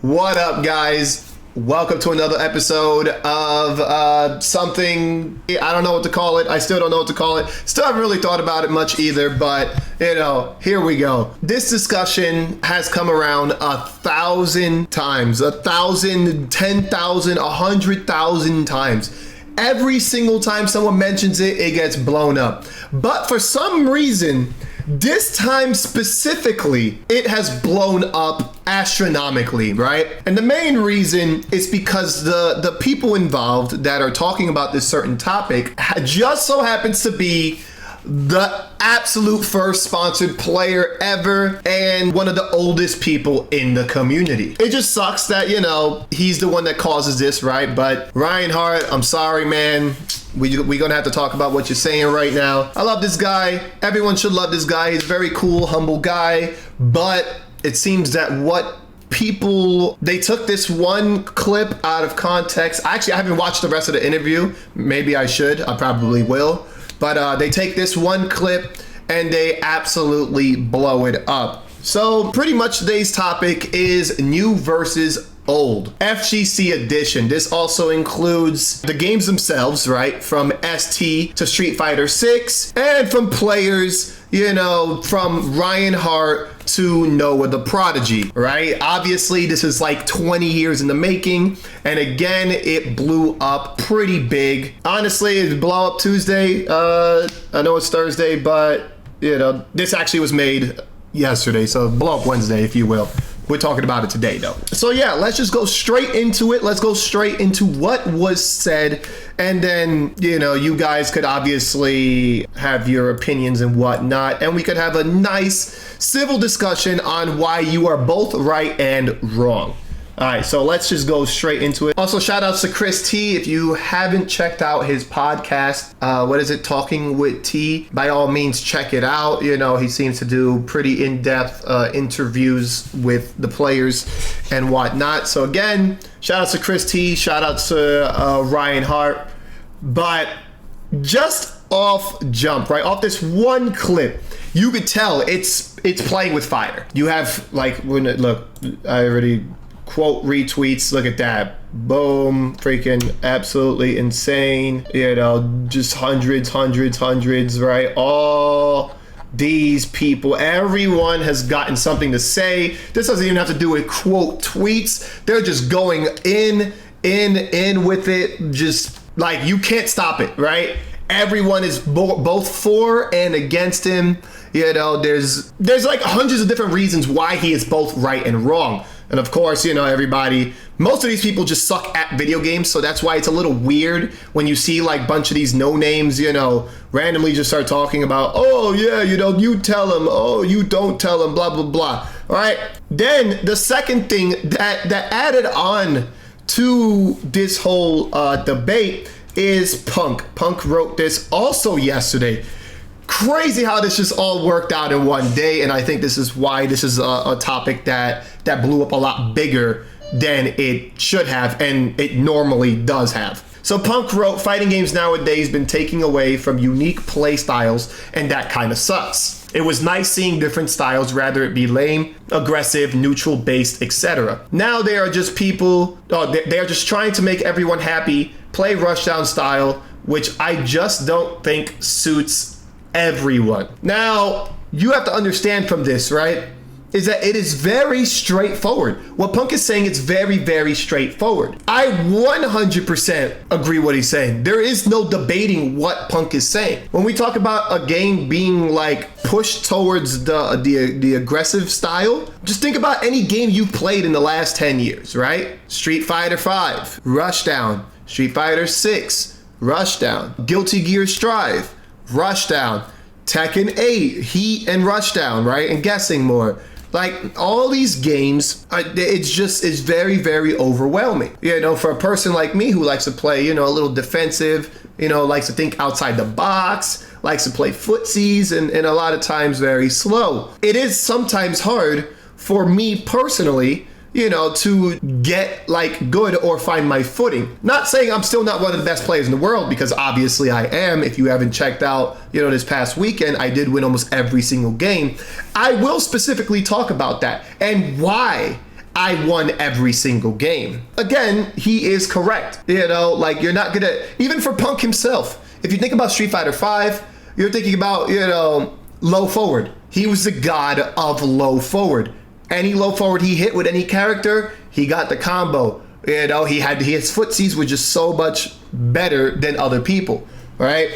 What up, guys? Welcome to another episode of something, I don't know what to call it. I still don't know what to call it. Still haven't really thought about it much either, but here we go. This discussion has come around 1,000 times, 1,000, 10,000, 100,000 times. Every single time someone mentions it, it gets blown up. But for some reason, this time specifically, it has blown up astronomically, right? And the main reason is because the people involved that are talking about this certain topic just so happens to be the absolute first sponsored player ever and one of the oldest people in the community. It just sucks that, he's the one that causes this, right? But Ryan Hart, I'm sorry, man. We're gonna have to talk about what you're saying right now. I love this guy. Everyone should love this guy. He's a very cool, humble guy. But it seems that they took this one clip out of context. Actually, I haven't watched the rest of the interview. Maybe I should. I probably will. But they take this one clip and they absolutely blow it up. So pretty much today's topic is new versus old. FGC edition. This also includes the games themselves, right? From ST to Street Fighter 6 and from players, from Ryan Hart to Noah the Prodigy, right? Obviously, this is like 20 years in the making. And again, it blew up pretty big. Honestly, it blew up Tuesday. I know it's Thursday, but this actually was made yesterday. So blow up Wednesday, if you will. We're talking about it today, though. So yeah, let's just go straight into it. Let's go straight into what was said. And then, you guys could obviously have your opinions and whatnot. And we could have a nice civil discussion on why you are both right and wrong. All right, so let's just go straight into it. Also, shout outs to Chris T. If you haven't checked out his podcast, Talking with T, by all means, check it out. He seems to do pretty in-depth interviews with the players and whatnot. So again, shout outs to Chris T. Shout outs to Ryan Hart. But just off this one clip, you could tell it's playing with fire. You have look, I already quote retweets. Look at that. Boom. Freaking absolutely insane. Just hundreds, right? All these people, everyone has gotten something to say. This doesn't even have to do with quote tweets. They're just going in with it. Just like, you can't stop it, right? Everyone is both for and against him. There's like hundreds of different reasons why he is both right and wrong. And of course, most of these people just suck at video games. So that's why it's a little weird when you see like a bunch of these no names, randomly just start talking about, oh yeah, you tell them, oh, you don't tell them, blah, blah, blah. All right. Then the second thing that added on to this whole debate is Punk. Punk wrote this also yesterday. Crazy how this just all worked out in one day, and I think this is why this is a topic that blew up a lot bigger than it should have, and it normally does have. So Punk wrote, fighting games nowadays been taking away from unique play styles, and that kind of sucks. It was nice seeing different styles, rather it be lame, aggressive, neutral based, etc. Now they are just they are just trying to make everyone happy, play rushdown style, which I just don't think suits everyone. Now, you have to understand from this, right, is that it is very straightforward. What Punk is saying is very, very straightforward. I 100% agree what he's saying. There is no debating what Punk is saying. When we talk about a game being like pushed towards the aggressive style, just think about any game you've played in the last 10 years, right? Street Fighter 5, Rushdown, Street Fighter 6, Rushdown, Guilty Gear Strive, Rushdown, Tekken 8, Heat and Rushdown, right? And guessing more. Like, all these games, it's very, very overwhelming. For a person like me who likes to play, a little defensive, likes to think outside the box, likes to play footsies, and a lot of times very slow. It is sometimes hard for me personally to get good or find my footing. Not saying I'm still not one of the best players in the world, because obviously I am. If you haven't checked out, this past weekend, I did win almost every single game. I will specifically talk about that and why I won every single game. Again, he is correct. You know, like you're not gonna, even for Punk himself, if you think about Street Fighter V, you're thinking about, you know, low forward. He was the god of low forward. Any low forward he hit with any character, he got the combo. You know, his footsies were just so much better than other people, right?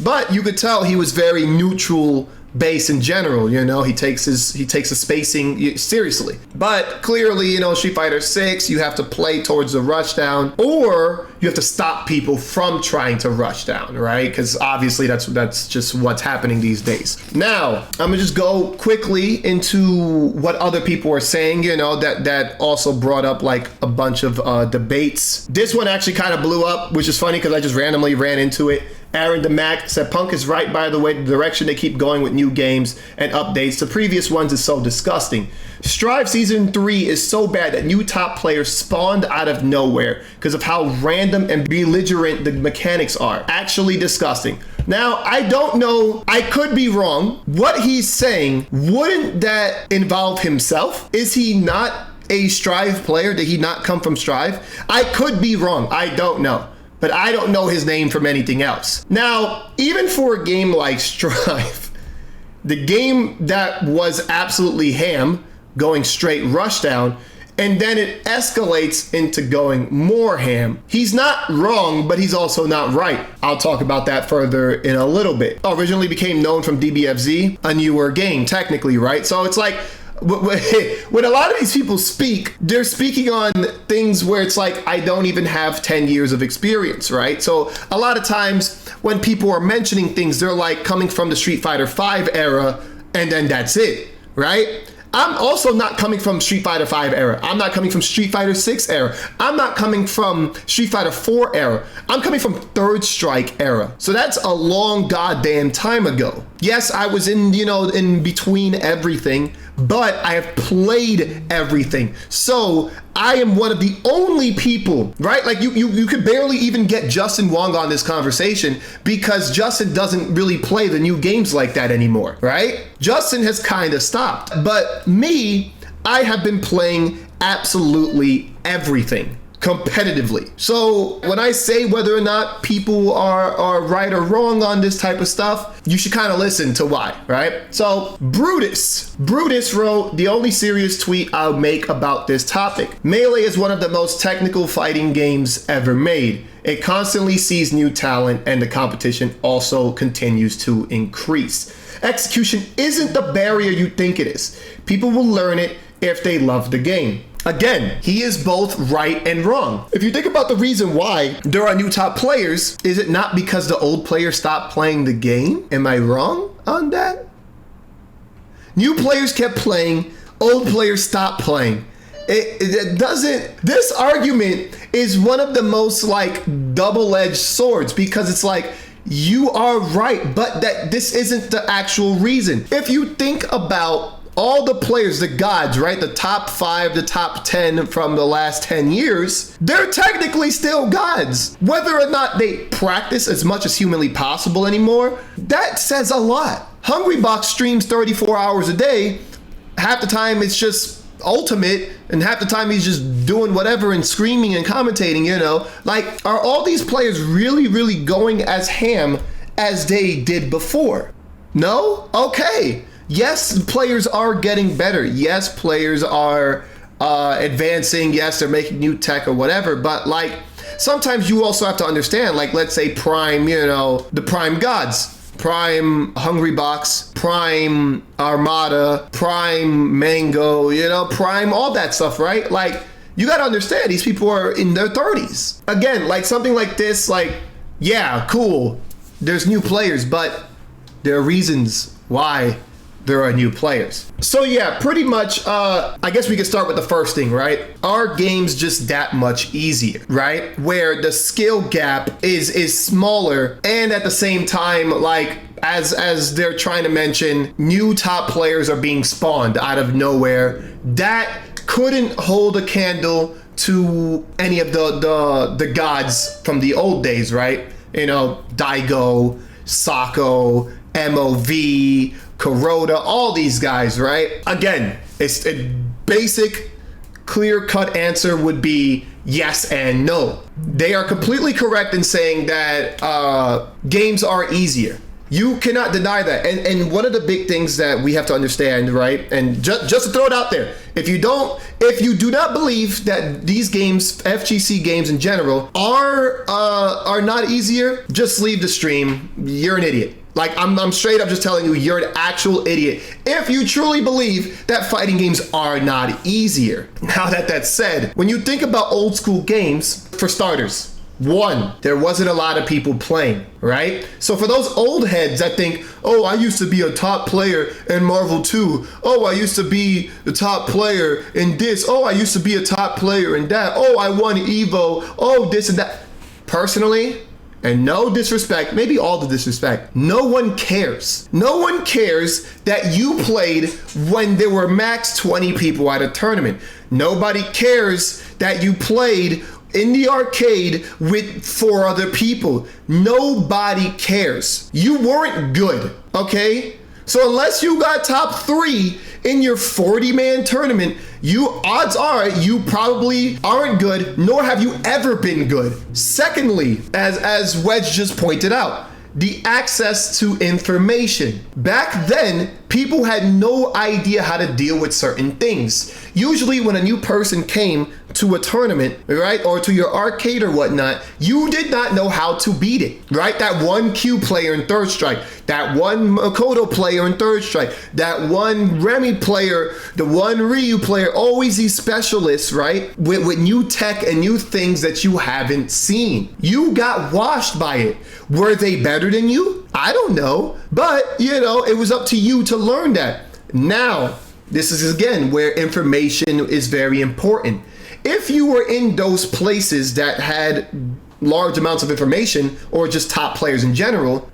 But you could tell he was very neutral base in general. You know, he takes the spacing seriously. But clearly, you know, Street Fighter 6, you have to play towards the rush down, or you have to stop people from trying to rush down, right? Because obviously that's just what's happening these days. Now, I'm gonna just go quickly into what other people are saying, you know, that also brought up like a bunch of debates. This one actually kind of blew up, which is funny because I just randomly ran into it. Aaron DeMac said, Punk is right, by the way. The direction they keep going with new games and updates to previous ones is so disgusting. Strive Season 3 is so bad that new top players spawned out of nowhere because of how random and belligerent the mechanics are. Actually disgusting. Now, I don't know, I could be wrong. What he's saying, wouldn't that involve himself? Is he not a Strive player? Did he not come from Strive? I could be wrong. I don't know. But I don't know his name from anything else. Now, even for a game like Strive, the game that was absolutely ham, going straight rushdown, and then it escalates into going more ham. He's not wrong, but he's also not right. I'll talk about that further in a little bit. Originally became known from DBFZ, a newer game, technically, right? So it's like, when a lot of these people speak, they're speaking on things where it's like, I don't even have 10 years of experience, right? So a lot of times when people are mentioning things, they're like coming from the Street Fighter V era, and then that's it, right? I'm also not coming from Street Fighter V era. I'm not coming from Street Fighter 6 era. I'm not coming from Street Fighter 4 era. I'm coming from Third Strike era. So that's a long goddamn time ago. Yes, I was in, you know, in between everything, but I have played everything. So I am one of the only people, right? Like you could barely even get Justin Wong on this conversation because Justin doesn't really play the new games like that anymore, right? Justin has kind of stopped. But me, I have been playing absolutely everything competitively. So when I say whether or not people are right or wrong on this type of stuff, you should kind of listen to why, right? So Brutus wrote, the only serious tweet I'll make about this topic. Melee is one of the most technical fighting games ever made. It constantly sees new talent and the competition also continues to increase. Execution isn't the barrier you think it is. People will learn it if they love the game. Again, he is both right and wrong. If you think about the reason why there are new top players, is it not because the old players stopped playing the game? Am I wrong on that? New players kept playing, old players stopped playing. It doesn't, this argument is one of the most like double-edged swords because it's like, you are right, but that this isn't the actual reason. If you think about all the players, the gods, right? The top 5, the top 10 from the last 10 years, they're technically still gods. Whether or not they practice as much as humanly possible anymore, that says a lot. Hungrybox streams 34 hours a day. Half the time it's just ultimate, and half the time he's just doing whatever and screaming and commentating, you know? Like, are all these players really going as ham as they did before? No? Okay. Yes, players are getting better. Yes, players are advancing. Yes, they're making new tech or whatever. But like, sometimes you also have to understand, like, let's say Prime, you know, the Prime gods. Prime Hungrybox, Prime Armada, Prime Mango, you know, Prime, all that stuff, right? Like, you got to understand, these people are in their 30s. Again, like something like this, like, yeah, cool. There's new players, but there are reasons why there are new players. So yeah, pretty much, I guess we could start with the first thing, right? Are games just that much easier, right? Where the skill gap is smaller, and at the same time, like, as they're trying to mention, new top players are being spawned out of nowhere. That couldn't hold a candle to any of the gods from the old days, right? You know, Daigo, Sako, MOV, Kuroda, all these guys, right? Again, it's a basic clear-cut answer would be yes and no. They are completely correct in saying that games are easier. You cannot deny that. And one of the big things that we have to understand, right? And just to throw it out there, if you do not believe that these games, FGC games in general, are not easier, just leave the stream. You're an idiot. Like, I'm straight up just telling you, you're an actual idiot if you truly believe that fighting games are not easier. Now that's said, when you think about old school games, for starters, one, there wasn't a lot of people playing, right? So for those old heads that think, oh, I used to be a top player in Marvel 2. Oh, I used to be the top player in this. Oh, I used to be a top player in that. Oh, I won Evo. Oh, this and that. Personally, and no disrespect, maybe all the disrespect, no one cares. No one cares that you played when there were max 20 people at a tournament. Nobody cares that you played in the arcade with 4 other people. Nobody cares. You weren't good, okay? So unless you got top 3 in your 40-man tournament, odds are you probably aren't good, nor have you ever been good. Secondly, as Wedge just pointed out, the access to information. Back then, people had no idea how to deal with certain things. Usually when a new person came to a tournament, right, or to your arcade or whatnot, you did not know how to beat it, right? That one Q player in Third Strike, that one Makoto player in Third Strike, that one Remy player, the one Ryu player, always these specialists, right, with new tech and new things that you haven't seen. You got washed by it. Were they better than you? I don't know, but it was up to you to learn that. Now, this is again where information is very important. If you were in those places that had large amounts of information, or just top players in general,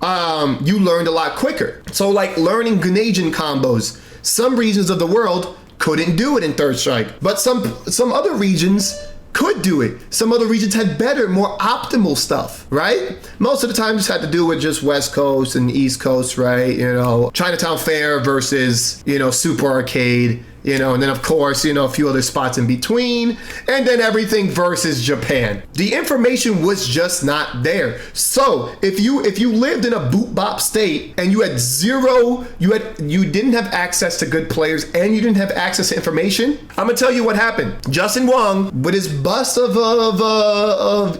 you learned a lot quicker. So like learning Grenadian combos, some regions of the world couldn't do it in Third Strike, but some other regions could do it. Some other regions had better, more optimal stuff, right? Most of the time, just had to do with just West Coast and East Coast, right? Chinatown Fair versus, Super Arcade, and then of course, a few other spots in between, and then everything versus Japan. The information was just not there. So if you lived in a boot bop state and you had you didn't have access to good players and you didn't have access to information, I'm gonna tell you what happened. Justin Wong, with his bus of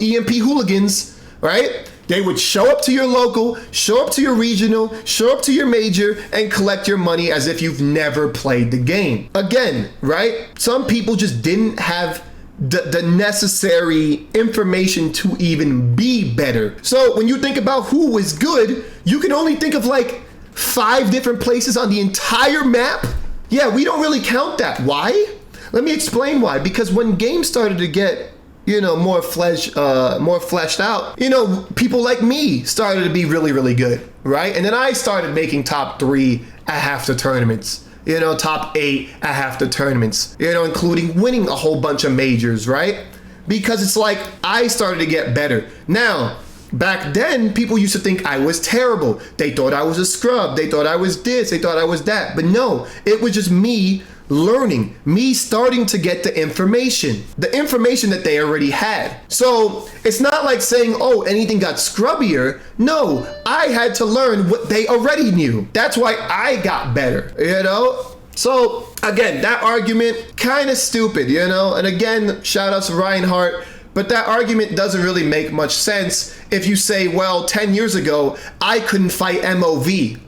EMP hooligans, right? They would show up to your local, show up to your regional, show up to your major, and collect your money as if you've never played the game. Again, right? Some people just didn't have the necessary information to even be better. So when you think about who was good, you can only think of like 5 different places on the entire map. Yeah, we don't really count that. Why? Let me explain why. Because when games started to get more fleshed out, people like me started to be really, really good, right? And then I started making top 3 at half the tournaments, top 8 at half the tournaments, including winning a whole bunch of majors, right? Because it's like I started to get better. Now, back then, people used to think I was terrible. They thought I was a scrub. They thought I was this. They thought I was that. But no, it was just me learning, me starting to get the information that they already had. So it's not like saying, oh, anything got scrubbier. No, I had to learn what they already knew. That's why I got better, So again, that argument, kind of stupid, and again, shout out to Reinhardt, but that argument doesn't really make much sense if you say, well, 10 years ago, I couldn't fight MOV.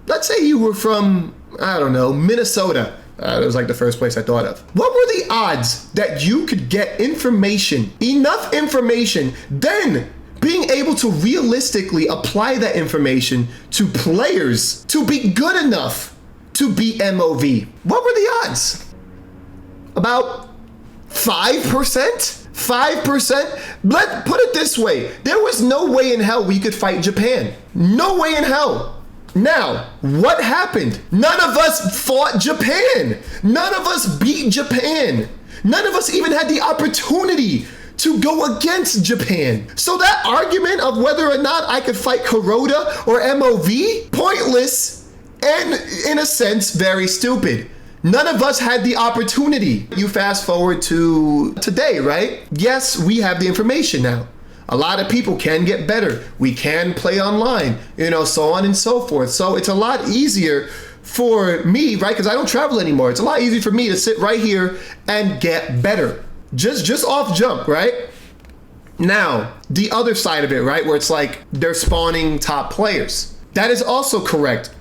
Let's say you were from, I don't know, Minnesota. That was like the first place I thought of. What were the odds that you could get enough information, then being able to realistically apply that information to players to be good enough to beat MOV? What were the odds? About 5%? 5%? Let's put it this way. There was no way in hell we could fight Japan. No way in hell. Now, what happened? None of us fought Japan. None of us beat Japan. None of us even had the opportunity to go against Japan. So that argument of whether or not I could fight Kuroda or MOV, pointless and in a sense, very stupid. None of us had the opportunity. You fast forward to today, right? Yes, we have the information now. A lot of people can get better. We can play online, so on and so forth. So it's a lot easier for me, right? Because I don't travel anymore. It's a lot easier for me to sit right here and get better. Just off jump, right? Now, the other side of it, right? Where it's like they're spawning top players. That is also correct.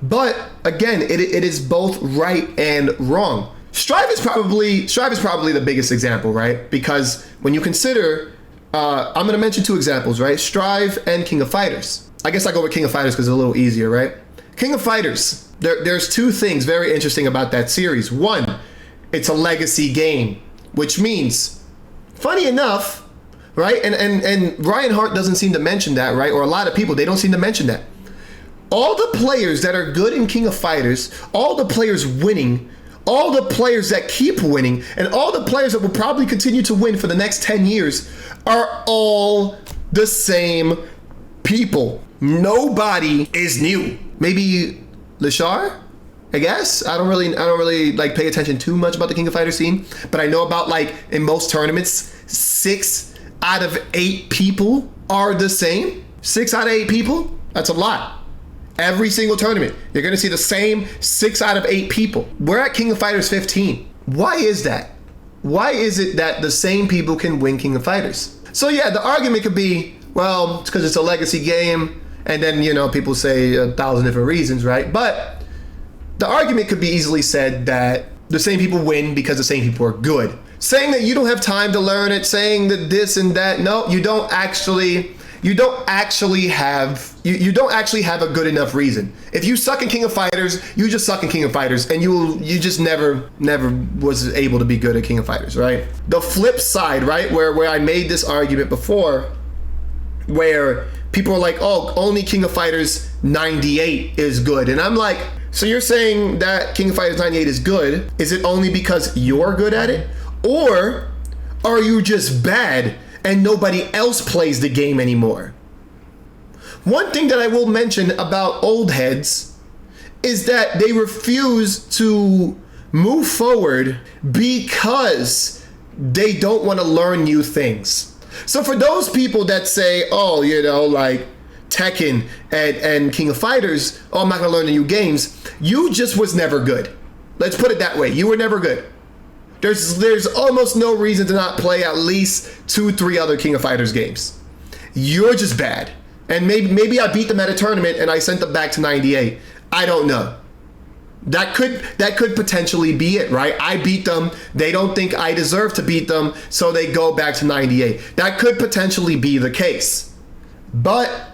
But again, it is both right and wrong. Strive is probably the biggest example, right? Because when you consider, I'm going to mention two examples, right? Strive and King of Fighters. I guess I go with King of Fighters because it's a little easier, right? King of Fighters. There's two things very interesting about that series. One, it's a legacy game, which means, funny enough, right? And Ryan Hart doesn't seem to mention that, right? Or a lot of people, they don't seem to mention that. All the players that are good in King of Fighters, all the players winning, all the players that keep winning, and all the players that will probably continue to win for the next 10 years are all the same people. Nobody is new. Maybe Lashar, I guess. I don't really like pay attention too much about the King of Fighters scene, but I know about, like, in most tournaments, 6 out of 8 people are the same. 6 out of 8 people? That's a lot. Every single tournament, you're going to see the same 6 out of 8 people. We're at King of Fighters 15. Why is that? Why is it that the same people can win King of Fighters? So yeah, the argument could be, well, it's because it's a legacy game, and then, people say 1,000 different reasons, right? But the argument could be easily said that the same people win because the same people are good. Saying that you don't have time to learn it, saying that this and that, no, you don't actually have a good enough reason. If you suck in King of Fighters, you just suck in King of Fighters, and you just never was able to be good at King of Fighters, right? The flip side, right, where I made this argument before, where people are like, oh, only King of Fighters 98 is good. And I'm like, so you're saying that King of Fighters 98 is good? Is it only because you're good at it? Or are you just bad and nobody else plays the game anymore? One thing that I will mention about old heads is that they refuse to move forward because they don't want to learn new things. So for those people that say, oh, like Tekken and King of Fighters, oh, I'm not going to learn the new games, you just was never good. Let's put it that way. You were never good. There's almost no reason to not play at least 2-3 other King of Fighters games. You're just bad. And maybe I beat them at a tournament and I sent them back to 98. I don't know. That could potentially be it, right? I beat them. They don't think I deserve to beat them, so they go back to 98. That could potentially be the case. But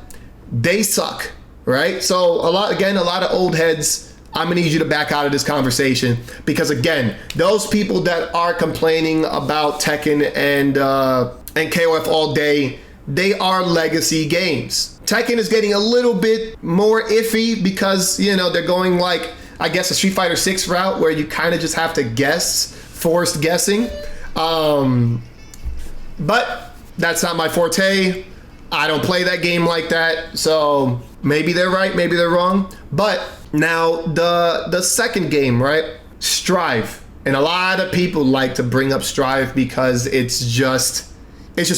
they suck, right? So a lot of old heads, I'm gonna need you to back out of this conversation, because again, those people that are complaining about Tekken and KOF all day, they are legacy games. Tekken is getting a little bit more iffy because, they're going like, I guess, a Street Fighter 6 route where you kind of just have to guess, forced guessing. But that's not my forte. I don't play that game like that. So maybe they're right, maybe they're wrong. But now the second game, right? Strive. And a lot of people like to bring up Strive because it's just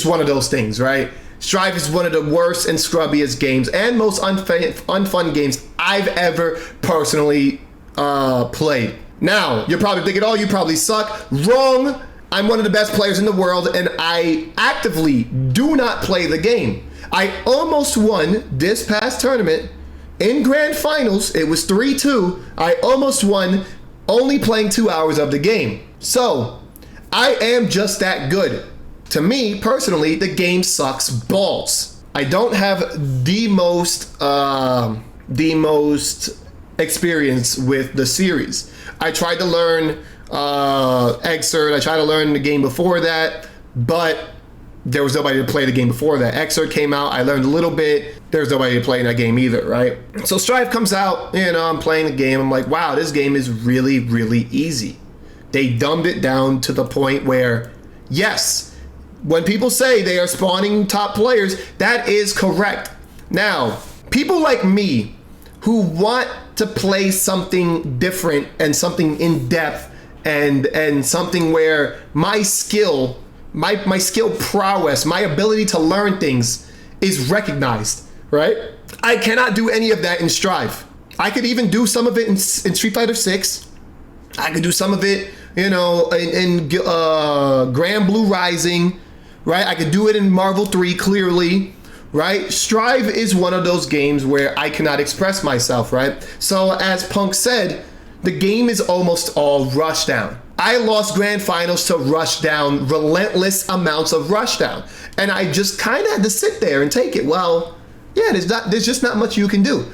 one of those things, right? Strive is one of the worst and scrubbiest games and most unfun games I've ever personally played. Now, you're probably thinking, oh, you probably suck. Wrong. I'm one of the best players in the world, and I actively do not play the game. I almost won this past tournament in grand finals. It was 3-2. I almost won only playing 2 hours of the game. So I am just that good. To me, personally, the game sucks balls. I don't have the most experience with the series. I tried to learn Exert. I tried to learn the game before that, but there was nobody to play the game before that. Exert came out. I learned a little bit. There's nobody to play in that game either, right? So Strive comes out. I'm playing the game. I'm like, wow, this game is really, really easy. They dumbed it down to the point where, yes, when people say they are spawning top players, that is correct. Now, people like me who want to play something different and something in depth and something where my skill prowess, my ability to learn things is recognized, right? I cannot do any of that in Strive. I could even do some of it in Street Fighter 6. I could do some of it, in Grand Blue Rising, right? I could do it in Marvel 3, clearly, right? Strive is one of those games where I cannot express myself, right? So as Punk said, the game is almost all rushdown. I lost grand finals to rushdown, relentless amounts of rushdown. And I just kind of had to sit there and take it. Well, yeah, there's just not much you can do.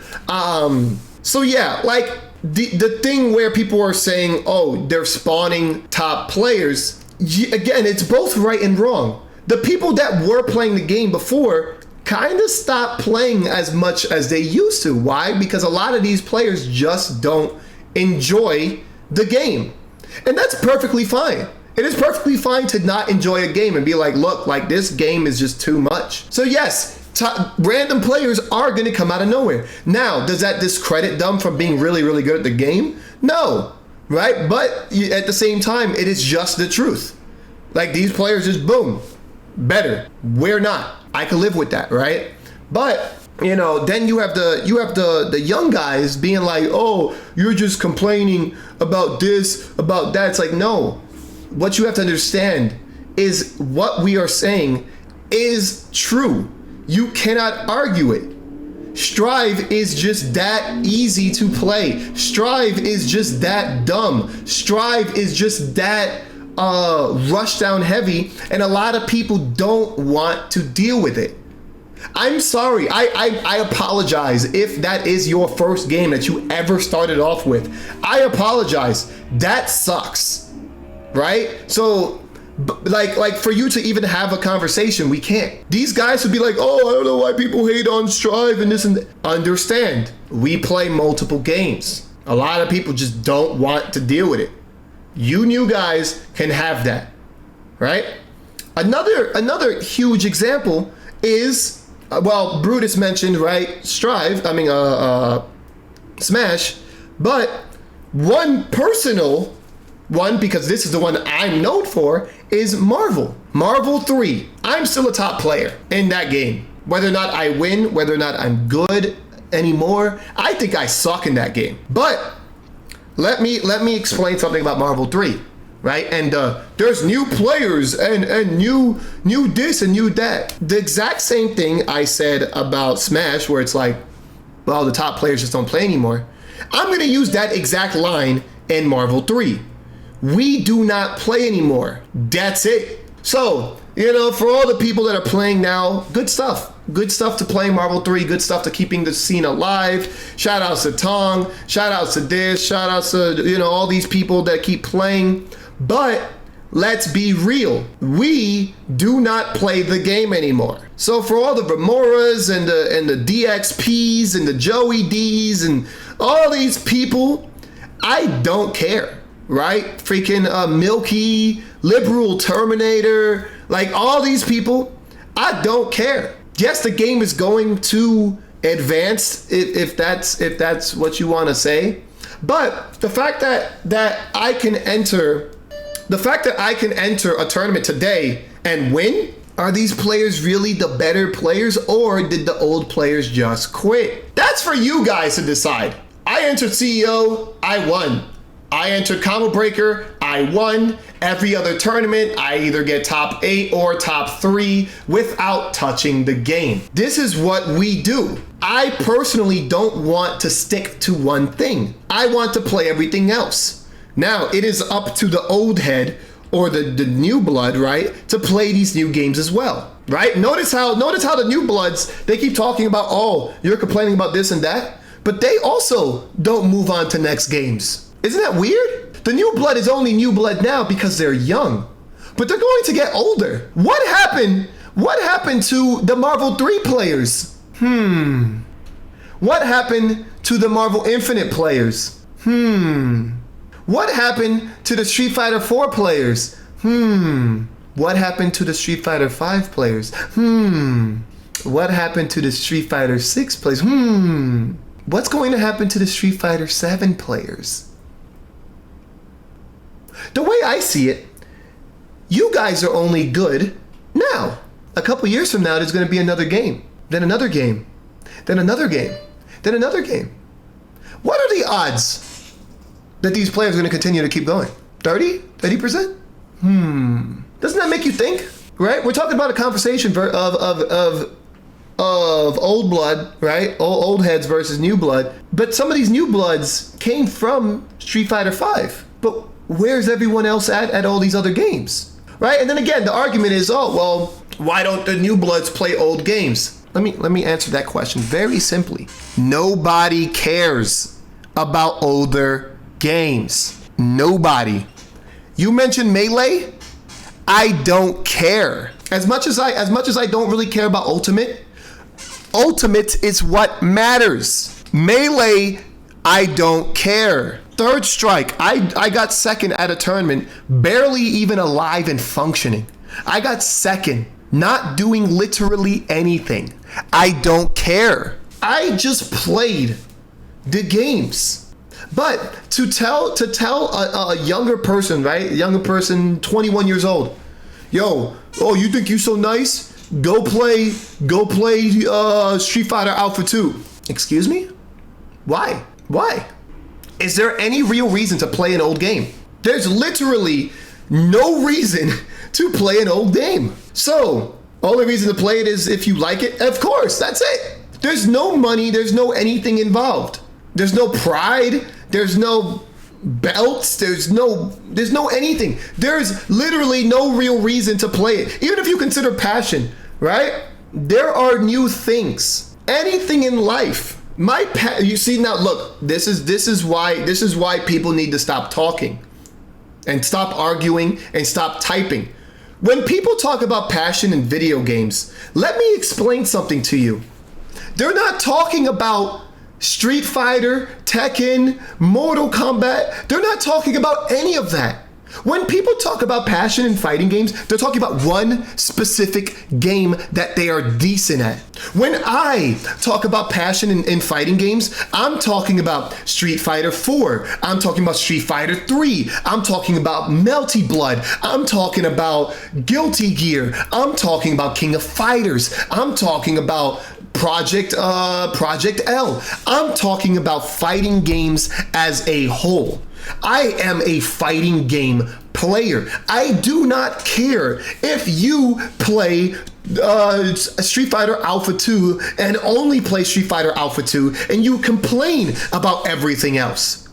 So yeah, like the thing where people are saying, oh, they're spawning top players. Again, it's both right and wrong. The people that were playing the game before kind of stopped playing as much as they used to. Why? Because a lot of these players just don't enjoy the game. And that's perfectly fine. It is perfectly fine to not enjoy a game and be like, look, like this game is just too much. So yes, random players are going to come out of nowhere. Now, does that discredit them from being really, really good at the game? No, right? But at the same time, it is just the truth. Like these players just boom, better. We're not. I can live with that, right? But then you have the young guys being like, oh, you're just complaining about this, about that. It's like, no. What you have to understand is what we are saying is true. You cannot argue it. Strive is just that easy to play. Strive is just that dumb. Strive is just that rush down heavy, and a lot of people don't want to deal with it. I'm sorry. I apologize if that is your first game that you ever started off with. I apologize. That sucks, right? So, like for you to even have a conversation, we can't. These guys would be like, oh, I don't know why people hate on Strive and this and that. Understand, we play multiple games. A lot of people just don't want to deal with it. You new guys can have that, right? Another huge example is, Brutus mentioned, right, Strive, Smash, but one personal one, because this is the one I'm known for, is Marvel 3. I'm still a top player in that game. Whether or not I win, whether or not I'm good anymore, I think I suck in that game. But let me explain something about Marvel 3, right? And there's new players and new this and new that. The exact same thing I said about Smash, where it's like, well, the top players just don't play anymore. I'm gonna use that exact line in Marvel 3. We do not play anymore. That's it. So, for all the people that are playing now, good stuff. Good stuff to playing Marvel 3, good stuff to keeping the scene alive. Shout outs to Tong, shout outs to this, shout outs to, all these people that keep playing. But let's be real. We do not play the game anymore. So for all the Remoras and the DXPs and the Joey Ds and all these people, I don't care. Right? Freaking Milky, Liberal Terminator, like all these people, I don't care. Yes, the game is going to advance if that's what you want to say. But the fact that I can enter a tournament today and win, are these players really the better players, or did the old players just quit? That's for you guys to decide. I entered CEO, I won. I entered Combo Breaker, I won. Every other tournament, I either get top 8 or top 3 without touching the game. This is what we do. I personally don't want to stick to one thing. I want to play everything else. Now, it is up to the old head or the new blood, right, to play these new games as well, right? Notice how the new bloods, they keep talking about, oh, you're complaining about this and that, but they also don't move on to next games. Isn't that weird? The new blood is only new blood now because they're young, but they're going to get older. What happened? What happened to the Marvel 3 players? What happened to the Marvel Infinite players? What happened to the Street Fighter 4 players? What happened to the Street Fighter 5 players? What happened to the Street Fighter 6 players? what's going to happen to the Street Fighter 7 players? The way I see it, you guys are only good now. A couple years from now, there's going to be another game, then another game, then another game, then another game. What are the odds that these players are going to continue to keep going? 30? 30%? Doesn't that make you think? Right? We're talking about a conversation of old blood, right? Old heads versus new blood. But some of these new bloods came from Street Fighter V. But where's everyone else at all these other games? Right? And then again, the argument is, oh, well, why don't the new bloods play old games? Let me answer that question very simply. Nobody cares about older games. Nobody. You mentioned Melee? I don't care. As much as I don't really care about Ultimate is what matters. Melee, I don't care. Third Strike, I got second at a tournament, barely even alive and functioning. I got second, not doing literally anything. I don't care. I just played the games. But to tell a younger person, right? A younger person, 21 years old, yo, oh, you think you so nice? Go play Street Fighter Alpha 2. Excuse me? Why? Is there any real reason to play an old game? There's literally no reason to play an old game. So, only reason to play it is if you like it. Of course, that's it. There's no money, there's no anything involved. There's no pride, there's no belts, there's no anything. There's literally no real reason to play it. Even if you consider passion, right? There are new things. Anything in life. You see now, look, this is why people need to stop talking and stop arguing and stop typing. When people talk about passion in video games, let me explain something to you. They're not talking about Street Fighter, Tekken, Mortal Kombat. They're not talking about any of that. When people talk about passion in fighting games, they're talking about one specific game that they are decent at. When I talk about passion in fighting games, I'm talking about Street Fighter 4. I'm talking about Street Fighter 3. I'm talking about Melty Blood. I'm talking about Guilty Gear. I'm talking about King of Fighters. I'm talking about Project L. I'm talking about fighting games as a whole. I am a fighting game player. I do not care if you play Street Fighter Alpha 2 and only play Street Fighter Alpha 2 and you complain about everything else.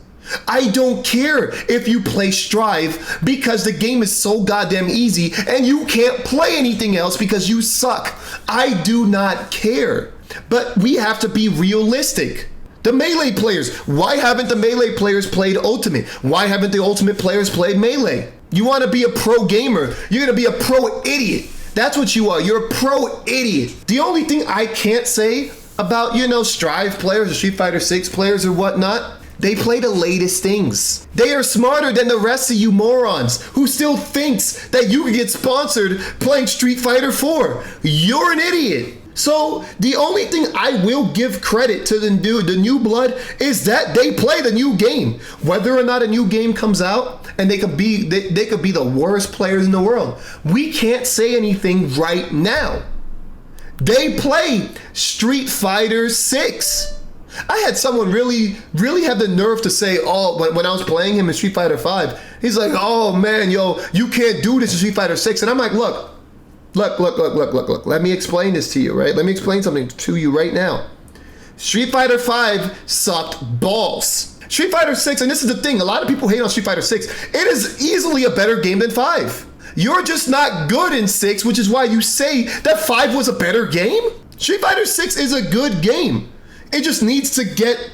I don't care if you play Strive because the game is so goddamn easy and you can't play anything else because you suck. I do not care. But we have to be realistic. The Melee players, why haven't the Melee players played Ultimate? Why haven't the Ultimate players played Melee? You want to be a pro gamer, you're going to be a pro idiot. That's what you are. You're a pro idiot. The only thing I can't say about, Strive players or Street Fighter 6 players or whatnot, they play the latest things. They are smarter than the rest of you morons who still thinks that you can get sponsored playing Street Fighter 4. You're an idiot. So the only thing I will give credit to the new blood is that they play the new game. Whether or not a new game comes out and they could be the worst players in the world, we can't say anything right now. They play Street Fighter 6. I had someone really have the nerve to say, when I was playing him in Street Fighter 5, he's like, oh man, yo, you can't do this in Street Fighter 6. And I'm like, look. Let me explain this to you, right? Let me explain something to you right now. Street Fighter 5 sucked balls. Street Fighter 6, and this is the thing, a lot of people hate on Street Fighter 6. It is easily a better game than 5. You're just not good in 6, which is why you say that 5 was a better game. Street Fighter 6 is a good game. It just needs to get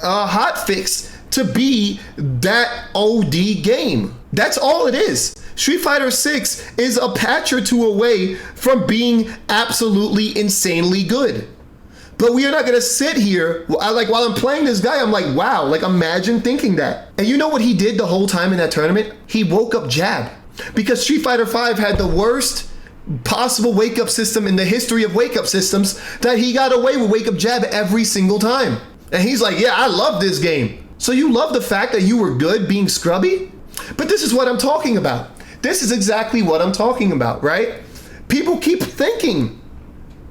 a hot fix to be that OD game. That's all it is. Street Fighter 6 is a patch or two away from being absolutely insanely good. But we are not going to sit here, while I'm playing this guy, I'm like, wow, imagine thinking that. And you know what he did the whole time in that tournament? He woke up jab. Because Street Fighter 5 had the worst possible wake-up system in the history of wake-up systems that he got away with wake-up jab every single time. And he's like, yeah, I love this game. So you love the fact that you were good being scrubby? But this is what I'm talking about. This is exactly what I'm talking about, right? People keep thinking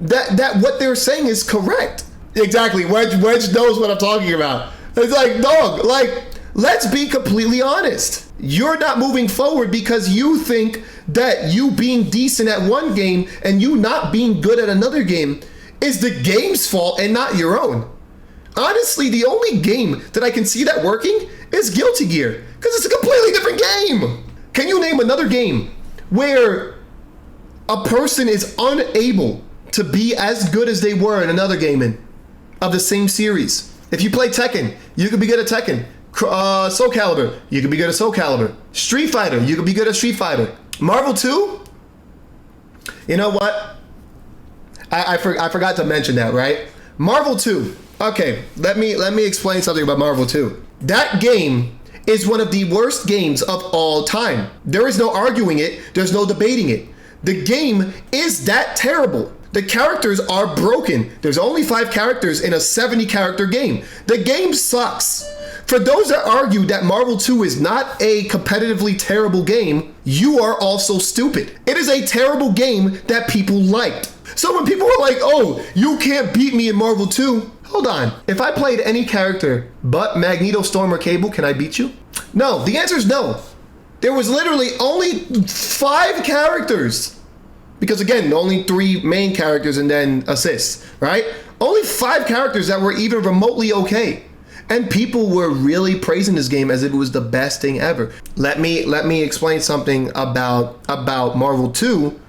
that what they're saying is correct. Exactly. Wedge knows what I'm talking about. It's like, dog, like, let's be completely honest. You're not moving forward because you think that you being decent at one game and you not being good at another game is the game's fault and not your own. Honestly, the only game that I can see that working is Guilty Gear, because it's a completely different game. Can you name another game where a person is unable to be as good as they were in another game of the same series? If you play Tekken, you could be good at Tekken. Soul Calibur, you could be good at Soul Calibur. Street Fighter, you could be good at Street Fighter. Marvel 2? You know what? I forgot to mention that, right? Marvel 2. Okay, let me explain something about Marvel 2. That game is one of the worst games of all time. There is no arguing it. There's no debating it. The game is that terrible. The characters are broken. There's only 5 characters in a 70 character game. The game sucks. For those that argue that Marvel 2 is not a competitively terrible game, you are also stupid. It is a terrible game that people liked. So when people are like, oh, you can't beat me in Marvel 2, hold on. If I played any character but Magneto, Storm, or Cable, can I beat you? No, the answer is no. There was literally only 5 characters. Because again, only 3 main characters and then assists, right? Only 5 characters that were even remotely okay. And people were really praising this game as if it was the best thing ever. Let me explain something about Marvel 2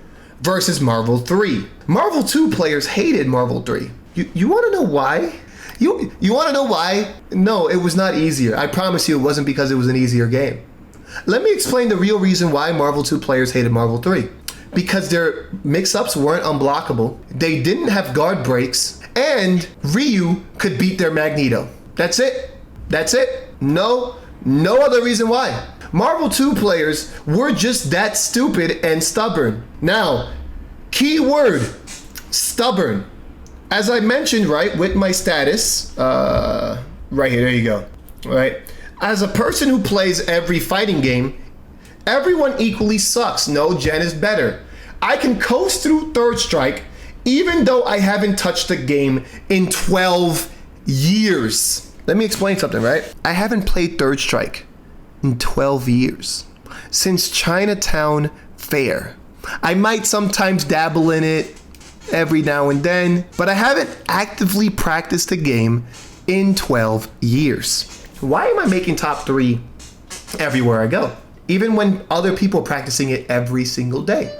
versus Marvel 3. Marvel 2 players hated Marvel 3. You want to know why? You want to know why? No, it was not easier. I promise you it wasn't because it was an easier game. Let me explain the real reason why Marvel 2 players hated Marvel 3. Because their mix-ups weren't unblockable, they didn't have guard breaks, and Ryu could beat their Magneto. That's it. That's it. No other reason why. Marvel 2 players were just that stupid and stubborn. Now, key word, stubborn. As I mentioned, right, with my status, right here, there you go, right? As a person who plays every fighting game, everyone equally sucks. No gen is better. I can coast through Third Strike even though I haven't touched the game in 12 years. Let me explain something, right? I haven't played Third Strike in 12 years. Since Chinatown Fair. I might sometimes dabble in it every now and then, but I haven't actively practiced the game in 12 years. Why am I making top 3 everywhere I go? Even when other people are practicing it every single day.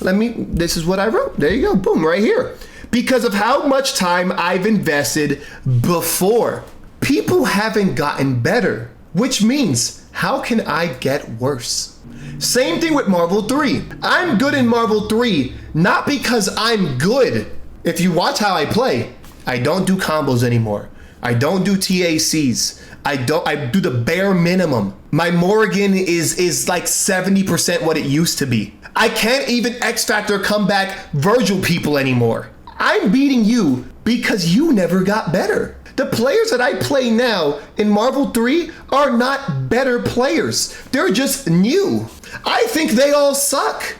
This is what I wrote. There you go, boom, right here. Because of how much time I've invested before. People haven't gotten better, which means how can I get worse? Same thing with Marvel 3. I'm good in Marvel 3, not because I'm good. If you watch how I play, I don't do combos anymore. I don't do TACs. I do the bare minimum. My Morrigan is like 70% what it used to be. I can't even X Factor comeback Virgil people anymore. I'm beating you because you never got better. The players that I play now in Marvel 3 are not better players. They're just new. I think they all suck.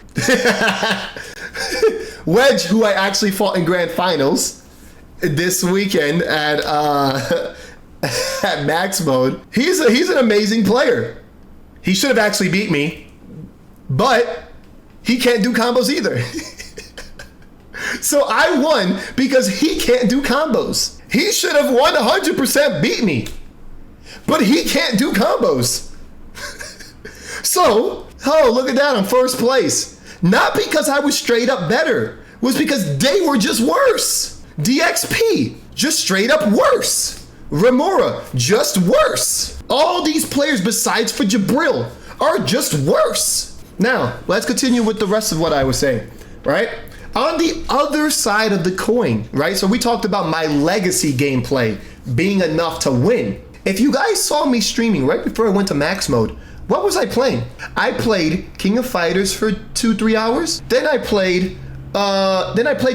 Wedge, who I actually fought in Grand Finals this weekend at Max Mode, he's an amazing player. He should have actually beat me, but he can't do combos either. So I won because he can't do combos. He should have 100% beat me, but he can't do combos. So, oh, look at that, I'm first place. Not because I was straight up better, it was because they were just worse. DXP, just straight up worse. Remora, just worse. All these players besides for Jabril are just worse. Now, let's continue with the rest of what I was saying, right? On the other side of the coin, right? So we talked about my legacy gameplay being enough to win. If you guys saw me streaming right before I went to max mode, what was I playing? I played King of Fighters for 2-3 hours. Then I played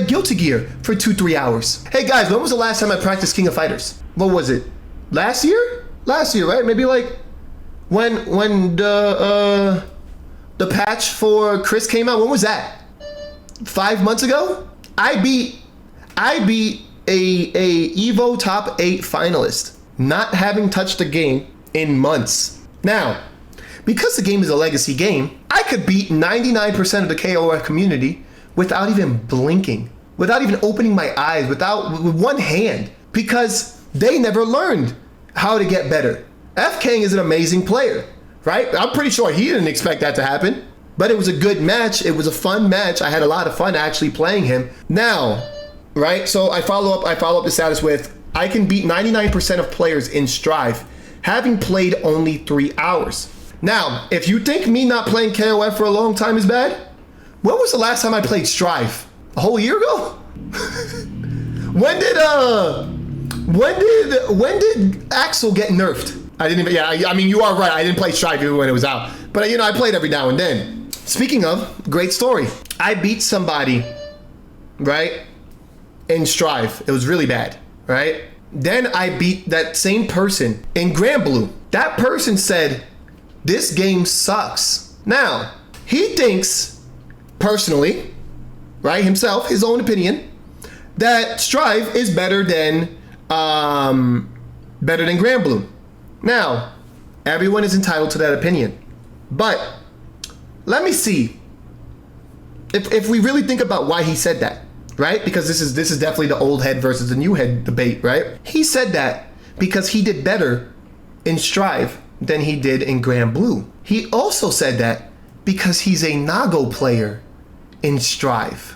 Guilty Gear for 2-3 hours. Hey guys, when was the last time I practiced King of Fighters? what was it? Last year, right? Maybe like when the patch for Chris came out. When was that? 5 months ago? I beat a Evo top 8 finalist, not having touched the game in months. Now, because the game is a legacy game, I could beat 99% of the KOF community without even blinking, without even opening my eyes, with one hand, because they never learned how to get better. F-King is an amazing player, right? I'm pretty sure he didn't expect that to happen, but it was a good match. It was a fun match. I had a lot of fun actually playing him. Now, right? So I follow up the status with, I can beat 99% of players in Strive, having played only 3 hours. Now, if you think me not playing KOF for a long time is bad, when was the last time I played Strive? A whole year ago? When did Axel get nerfed? I didn't even, I mean, you are right. I didn't play Strive even when it was out. But I played every now and then. Speaking of, great story. I beat somebody, right, in Strive. It was really bad, right? Then I beat that same person in Grand Blue. That person said, this game sucks. Now, he thinks, personally, right, himself, his own opinion, that Strive is better than Grand Blue. Now, everyone is entitled to that opinion. But let me see if we really think about why he said that, right? Because this is definitely the old head versus the new head debate, right? He said that because he did better in Strive than he did in Grand Blue. He also said that because he's a Nago player in Strive.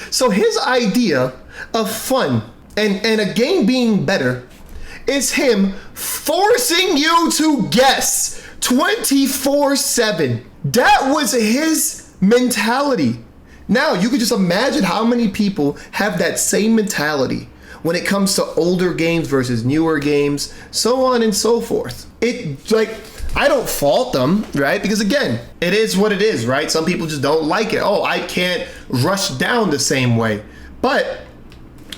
So his idea of fun and a game being better is him forcing you to guess 24/7. That was his mentality. Now you could just imagine how many people have that same mentality when it comes to older games versus newer games, so on and so forth. I don't fault them, right? Because again, it is what it is, right? Some people just don't like it. Oh, I can't rush down the same way. But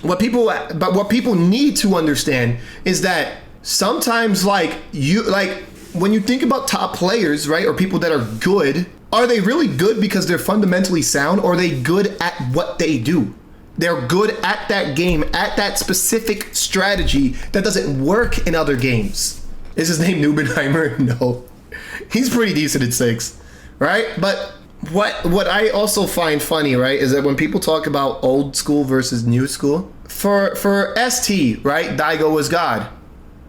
what people need to understand is that sometimes when you think about top players, right, or people that are good, are they really good because they're fundamentally sound, or are they good at what they do? They're good at that game, at that specific strategy that doesn't work in other games. Is his name Nubenheimer? No. He's pretty decent at 6, right? But what I also find funny, right, is that when people talk about old school versus new school, for ST, right, Daigo was God.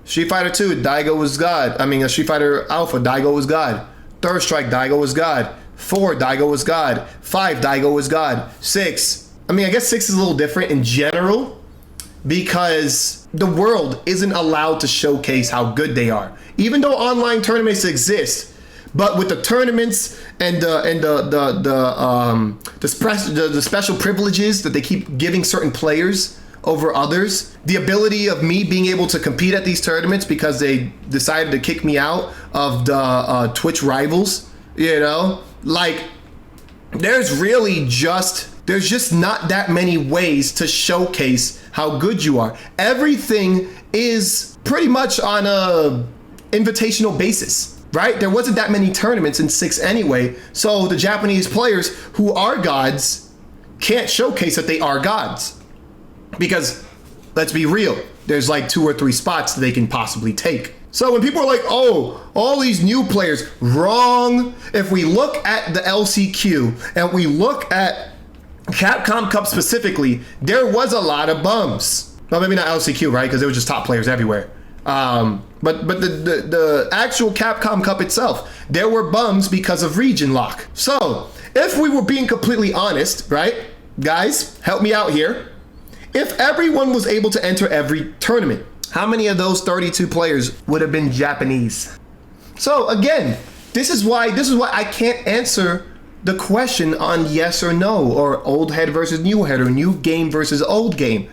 Street Fighter 2, Daigo was God. I mean, Street Fighter Alpha, Daigo was God. Third Strike, Daigo was God. 4, Daigo was God. 5, Daigo was God. 6, I mean, I guess 6 is a little different in general because the world isn't allowed to showcase how good they are. Even though online tournaments exist, but with the tournaments and the special privileges that they keep giving certain players over others, the ability of me being able to compete at these tournaments because they decided to kick me out of the Twitch rivals, there's just not that many ways to showcase how good you are. Everything is pretty much on a invitational basis, right? There wasn't that many tournaments in 6 anyway, so the Japanese players who are gods can't showcase that they are gods. Because, let's be real, there's like 2 or 3 spots that they can possibly take. So when people are like, oh, all these new players, wrong. If we look at the LCQ and we look at Capcom Cup specifically, there was a lot of bums. Well, maybe not LCQ, right? Because there was just top players everywhere. But the actual Capcom Cup itself, there were bums because of region lock. So if we were being completely honest, right? Guys, help me out here. If everyone was able to enter every tournament, how many of those 32 players would have been Japanese? So again, this is why I can't answer the question on yes or no, or old head versus new head, or new game versus old game.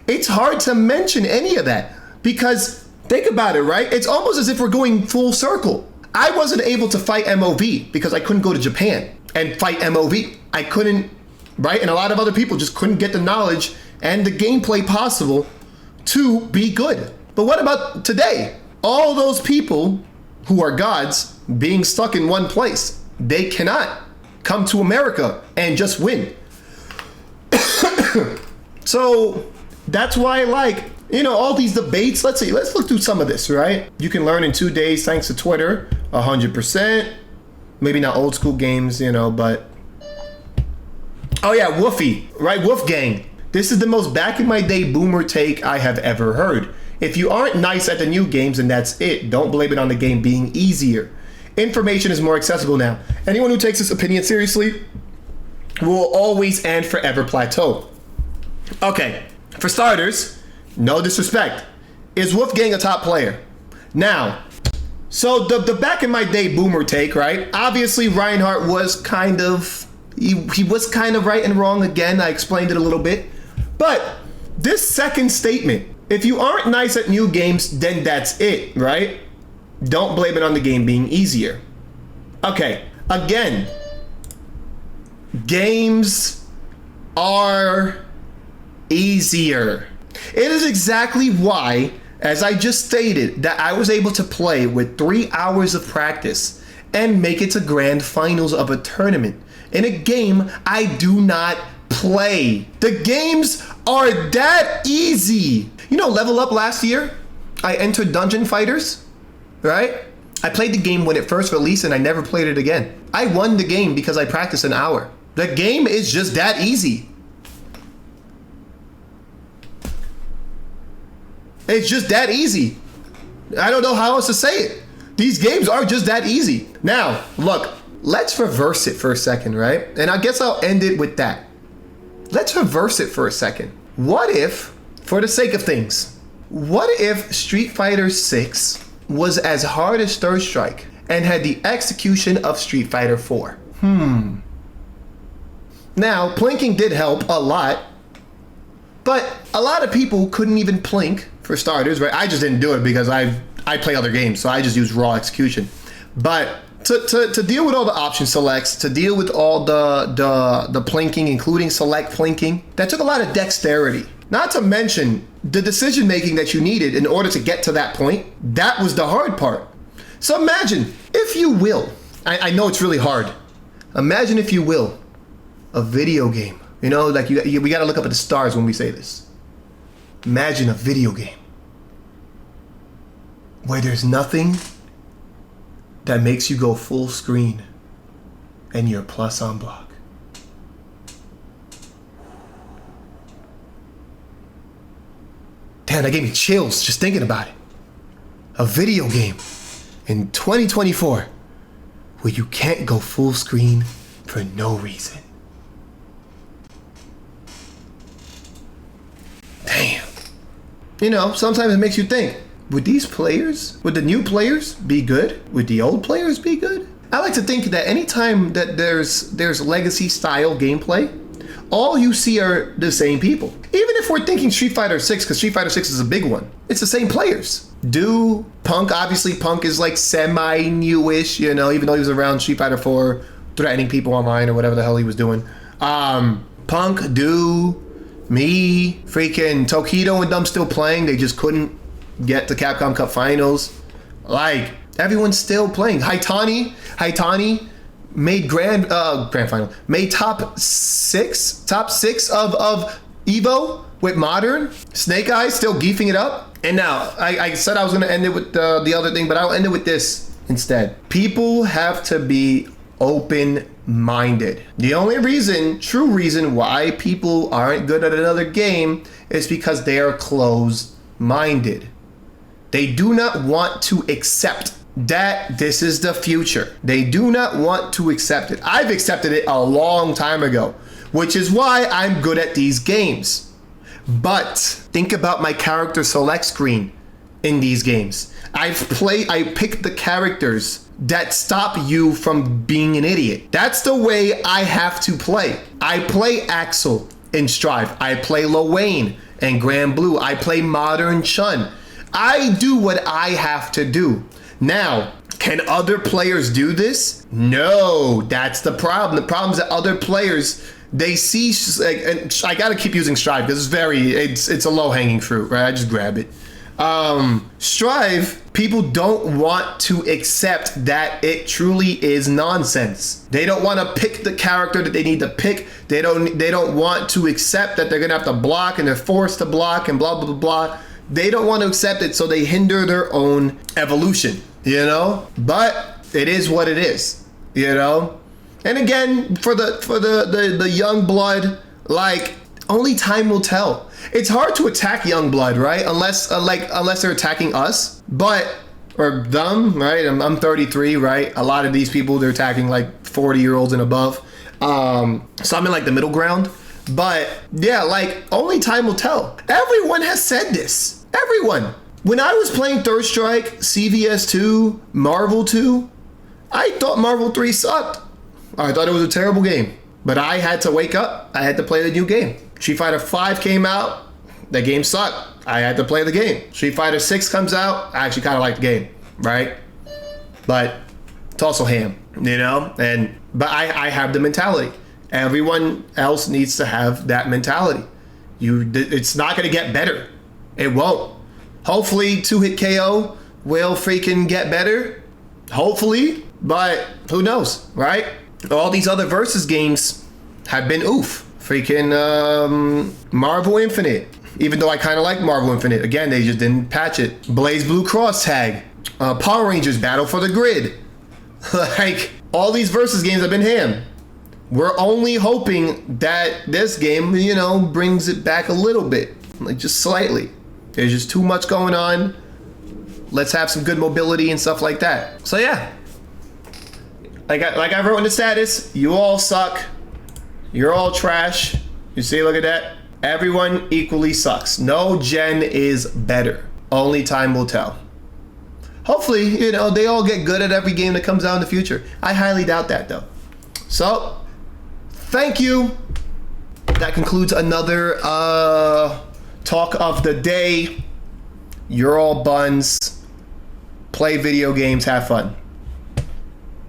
It's hard to mention any of that because think about it, right? It's almost as if we're going full circle. I wasn't able to fight MOV because I couldn't go to Japan and fight MOV. I couldn't, right? And a lot of other people just couldn't get the knowledge and the gameplay possible to be good. But what about today? All those people who are gods being stuck in one place. They cannot come to America and just win. So that's why I like, all these debates. Let's look through some of this, right? You can learn in 2 days thanks to Twitter, 100%. Maybe not old school games, but. Oh yeah, Woofy, right? Wolfgang. This is the most back in my day boomer take I have ever heard. If you aren't nice at the new games, then that's it. Don't blame it on the game being easier. Information is more accessible now. Anyone who takes this opinion seriously will always and forever plateau. Okay, for starters, no disrespect. Is Wolfgang a top player? Now, so the back in my day boomer take, right? Obviously, Reinhardt was kind of, he was kind of right and wrong again. I explained it a little bit. But this second statement, if you aren't nice at new games, then that's it, right? Don't blame it on the game being easier. Okay, again, games are easier. It is exactly why, as I just stated, that I was able to play with 3 hours of practice and make it to grand finals of a tournament in a game I do not play. The games are that easy. Level Up last year, I entered Dungeon Fighters, right? I played the game when it first released and I never played it again. I won the game because I practiced an hour. The game is just that easy. It's just that easy. I don't know how else to say it. These games are just that easy. Now, look, let's reverse it for a second, right? And I guess I'll end it with that. Let's reverse it for a second. What if, for the sake of things, what if Street Fighter 6 was as hard as Third Strike and had the execution of Street Fighter 4? Now, plinking did help a lot, but a lot of people couldn't even plink, for starters, right? I just didn't do it because I play other games, so I just use raw execution. But to deal with all the option selects, to deal with all the plinking, including select plinking, that took a lot of dexterity. Not to mention the decision making that you needed in order to get to that point. That was the hard part. So imagine, if you will, I know it's really hard. Imagine, if you will, a video game. We got to look up at the stars when we say this. Imagine a video game where there's nothing that makes you go full screen and you're plus on block. Damn, that gave me chills just thinking about it. A video game in 2024 where you can't go full screen for no reason. Damn. Sometimes it makes you think, would the new players be good? Would the old players be good? I like to think that anytime that there's legacy style gameplay, all you see are the same people. Even if we're thinking Street Fighter 6, because Street Fighter 6 is a big one, it's the same players. Punk, obviously Punk is like semi-newish, even though he was around Street Fighter 4, threatening people online or whatever the hell he was doing. Punk, me, freaking Tokido and them still playing. They just couldn't get to Capcom Cup Finals. Like, everyone's still playing. Haitani made grand final. Made top six of Evo with Modern. Snake Eyes still geefing it up. And now, I said I was going to end it with the other thing, but I'll end it with this instead. People have to be open-minded. The only true reason why people aren't good at another game is because they are closed-minded. They do not want to accept that this is the future. They do not want to accept it. I've accepted it a long time ago, which is why I'm good at these games. But think about my character select screen in these games. I pick the characters that stop you from being an idiot. That's the way I have to play. I play Axel in Strive. I play Lowain and Grand Blue. I play Modern Chun. I do what I have to do. Now, can other players do this? No, that's the problem. The problem is that other players, they see, and I gotta keep using Strive because it's a low-hanging fruit, right? I just grab it. Strive, people don't want to accept that it truly is nonsense. They don't want to pick the character that they need to pick. They don't want to accept that they're gonna have to block and they're forced to block and blah blah blah blah. They don't want to accept it, so they hinder their own evolution, you know? But it is what it is, you know? And again, for the young blood, like, only time will tell. It's hard to attack young blood, right? Unless they're attacking us, or them, right? I'm 33, right? A lot of these people, they're attacking like 40-year-olds and above. So I'm in like the middle ground. But yeah, like, only time will tell. Everyone has said this. Everyone. When I was playing Third Strike, CVS 2, Marvel 2, I thought Marvel 3 sucked. I thought it was a terrible game. But I had to wake up. I had to play the new game. Street Fighter 5 came out. The game sucked. I had to play the game. Street Fighter 6 comes out. I actually kind of like the game, right? But it's also ham, you know? But I have the mentality. Everyone else needs to have that mentality. It's not going to get better. It won't. Hopefully 2-hit KO will freaking get better. Hopefully. But who knows, right? All these other versus games have been oof. Freaking Marvel Infinite. Even though I kind of like Marvel Infinite. Again, they just didn't patch it. Blaze Blue Cross Tag. Power Rangers Battle for the Grid. Like, all these versus games have been ham. We're only hoping that this game, you know, brings it back a little bit. Like, just slightly. There's just too much going on. Let's have some good mobility and stuff like that. So yeah. Like I wrote in the status, you all suck. You're all trash. You see, look at that. Everyone equally sucks. No gen is better. Only time will tell. Hopefully, you know, they all get good at every game that comes out in the future. I highly doubt that, though. So, thank you. That concludes another talk of the day. You're all buns. Play video games. Have fun.